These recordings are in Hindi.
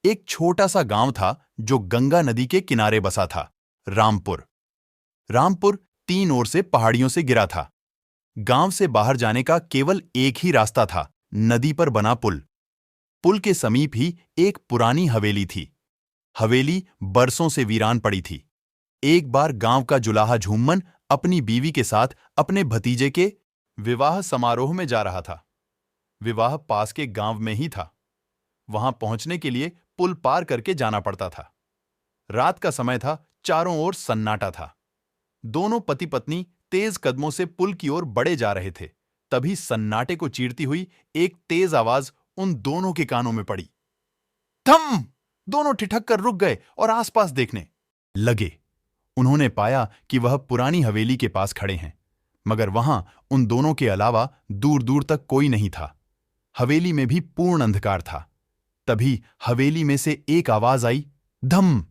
एक छोटा सा गांव था जो गंगा नदी के किनारे बसा था। रामपुर। रामपुर तीन ओर से पहाड़ियों से घिरा था। गांव से बाहर जाने का केवल एक ही रास्ता था, नदी पर बना पुल। पुल के समीप ही एक पुरानी हवेली थी। हवेली बरसों से वीरान पड़ी थी। एक बार गांव का जुलाहा झूमन अपनी बीवी के साथ अपने भतीजे के विवाह समारोह में जा रहा था। विवाह पास के गांव में ही था। वहां पहुंचने के लिए पुल पार करके जाना पड़ता था। रात का समय था, चारों ओर सन्नाटा था। दोनों पति पत्नी तेज कदमों से पुल की ओर बढ़े जा रहे थे। तभी सन्नाटे को चीरती हुई एक तेज आवाज उन दोनों के कानों में पड़ी। थम! दोनों ठिठक कर रुक गए और आसपास देखने लगे। उन्होंने पाया कि वह पुरानी हवेली के पास खड़े हैं, मगर वहां उन दोनों के अलावा दूर दूर तक कोई नहीं था। हवेली में भी पूर्ण अंधकार था। तभी हवेली में से एक आवाज आई, धम!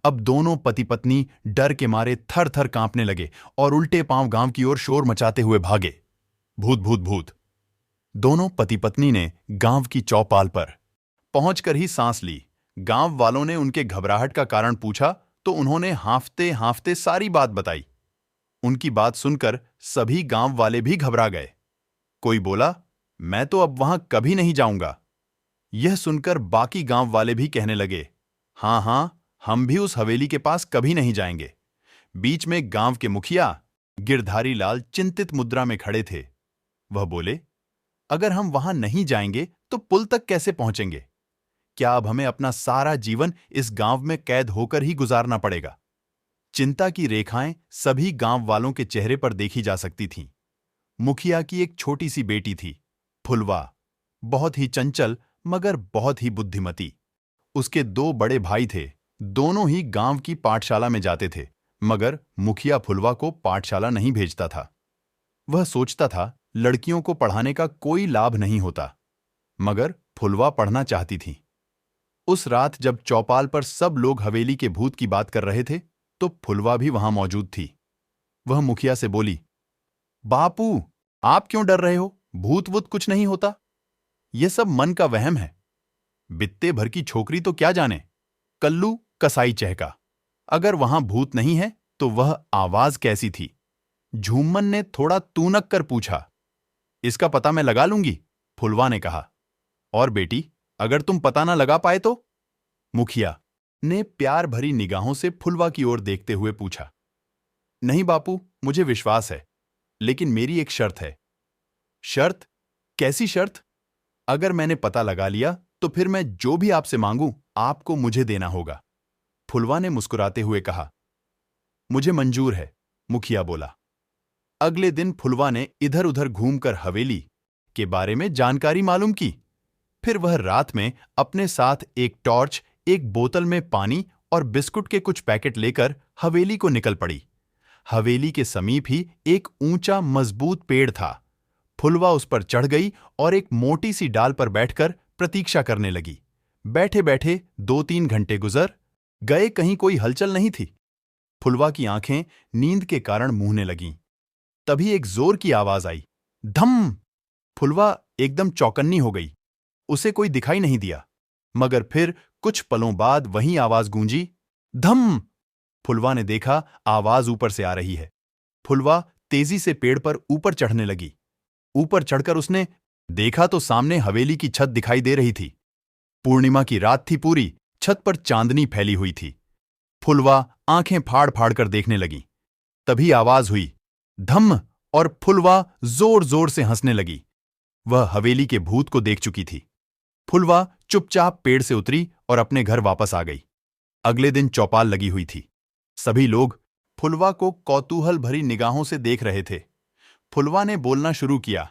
अब दोनों पति पत्नी डर के मारे थर थर कांपने लगे और उल्टे पांव गांव की ओर शोर मचाते हुए भागे। भूत भूत भूत! दोनों पति पत्नी ने गांव की चौपाल पर पहुंचकर ही सांस ली। गांव वालों ने उनके घबराहट का कारण पूछा तो उन्होंने हांफते हांफते सारी बात बताई। उनकी बात सुनकर सभी गांव वाले भी घबरा गए। कोई बोला, मैं तो अब वहां कभी नहीं जाऊंगा। यह सुनकर बाकी गांव वाले भी कहने लगे, हां हां, हम भी उस हवेली के पास कभी नहीं जाएंगे। बीच में गांव के मुखिया गिरधारी लाल चिंतित मुद्रा में खड़े थे। वह बोले, अगर हम वहां नहीं जाएंगे तो पुल तक कैसे पहुंचेंगे? क्या अब हमें अपना सारा जीवन इस गांव में कैद होकर ही गुजारना पड़ेगा? चिंता की रेखाएं सभी गांव वालों के चेहरे पर देखी जा सकती थीं। मुखिया की एक छोटी सी बेटी थी, फुलवा, बहुत ही चंचल मगर बहुत ही बुद्धिमती। उसके दो बड़े भाई थे, दोनों ही गांव की पाठशाला में जाते थे, मगर मुखिया फुलवा को पाठशाला नहीं भेजता था। वह सोचता था, लड़कियों को पढ़ाने का कोई लाभ नहीं होता, मगर फुलवा पढ़ना चाहती थी। उस रात जब चौपाल पर सब लोग हवेली के भूत की बात कर रहे थे, तो फुलवा भी वहां मौजूद थी। वह मुखिया से बोली, बापू, आप क्यों डर रहे हो? भूत वूत कुछ नहीं होता। यह सब मन का वहम है। बित्ते भर की छोकरी तो क्या जाने। कल्लू कसाई चहका, अगर वहां भूत नहीं है तो वह आवाज कैसी थी? झूमन ने थोड़ा तूनक कर पूछा। इसका पता मैं लगा लूंगी, फुलवा ने कहा। और बेटी, अगर तुम पता ना लगा पाए तो? मुखिया ने प्यार भरी निगाहों से फुलवा की ओर देखते हुए पूछा। नहीं बापू, मुझे विश्वास है, लेकिन मेरी एक शर्त है। शर्त? कैसी शर्त? अगर मैंने पता लगा लिया तो फिर मैं जो भी आपसे मांगूं आपको मुझे देना होगा, फुलवा ने मुस्कुराते हुए कहा। मुझे मंजूर है, मुखिया बोला। अगले दिन फुलवा ने इधर उधर घूमकर हवेली के बारे में जानकारी मालूम की। फिर वह रात में अपने साथ एक टॉर्च, एक बोतल में पानी और बिस्कुट के कुछ पैकेट लेकर हवेली को निकल पड़ी। हवेली के समीप ही एक ऊंचा मजबूत पेड़ था। फुलवा उस पर चढ़ गई और एक मोटी सी डाल पर बैठकर प्रतीक्षा करने लगी। बैठे बैठे 2-3 घंटे गुजर गए, कहीं कोई हलचल नहीं थी। फुलवा की आंखें नींद के कारण मूहने लगीं। तभी एक जोर की आवाज आई, धम! फुलवा एकदम चौकन्नी हो गई। उसे कोई दिखाई नहीं दिया, मगर फिर कुछ पलों बाद वही आवाज गूंजी, धम! फुलवा ने देखा, आवाज ऊपर से आ रही है। फुलवा तेजी से पेड़ पर ऊपर चढ़ने लगी। ऊपर चढ़कर उसने देखा तो सामने हवेली की छत दिखाई दे रही थी। पूर्णिमा की रात थी पूरी, छत पर चांदनी फैली हुई थी। फुलवा आंखें फाड़ फाड़ कर देखने लगी। तभी आवाज हुई, धम! और फुलवा जोर जोर से हंसने लगी। वह हवेली के भूत को देख चुकी थी। फुलवा चुपचाप पेड़ से उतरी और अपने घर वापस आ गई। अगले दिन चौपाल लगी हुई थी। सभी लोग फुलवा को कौतूहल भरी निगाहों से देख रहे थे। फुलवा ने बोलना शुरू किया,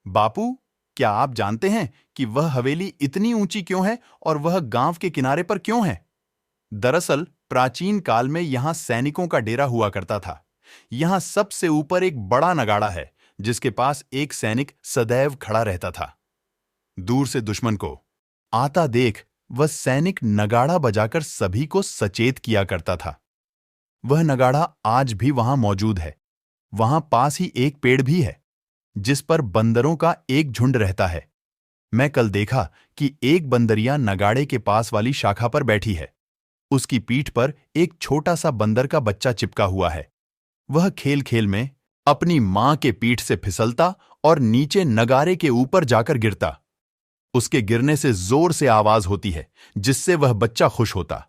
बापू, क्या आप जानते हैं कि वह हवेली इतनी ऊंची क्यों है और वह गांव के किनारे पर क्यों है? दरअसल प्राचीन काल में यहां सैनिकों का डेरा हुआ करता था। यहां सबसे ऊपर एक बड़ा नगाड़ा है, जिसके पास एक सैनिक सदैव खड़ा रहता था। दूर से दुश्मन को आता देख वह सैनिक नगाड़ा बजाकर सभी को सचेत किया करता था। वह नगाड़ा आज भी वहां मौजूद है। वहां पास ही एक पेड़ भी है, जिस पर बंदरों का एक झुंड रहता है। मैं कल देखा कि एक बंदरिया नगाड़े के पास वाली शाखा पर बैठी है। उसकी पीठ पर एक छोटा सा बंदर का बच्चा चिपका हुआ है। वह खेल खेल में अपनी मां के पीठ से फिसलता और नीचे नगारे के ऊपर जाकर गिरता। उसके गिरने से जोर से आवाज होती है, जिससे वह बच्चा खुश होता।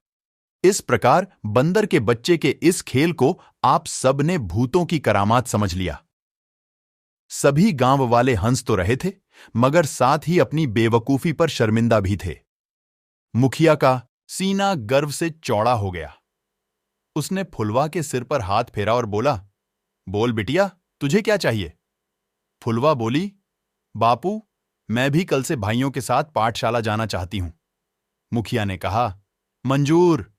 इस प्रकार बंदर के बच्चे के इस खेल को आप सब ने भूतों की करामात समझ लिया। सभी गांव वाले हंस तो रहे थे, मगर साथ ही अपनी बेवकूफी पर शर्मिंदा भी थे। मुखिया का सीना गर्व से चौड़ा हो गया। उसने फुलवा के सिर पर हाथ फेरा और बोला, बोल बिटिया, तुझे क्या चाहिए? फुलवा बोली, बापू, मैं भी कल से भाइयों के साथ पाठशाला जाना चाहती हूं। मुखिया ने कहा, मंजूर,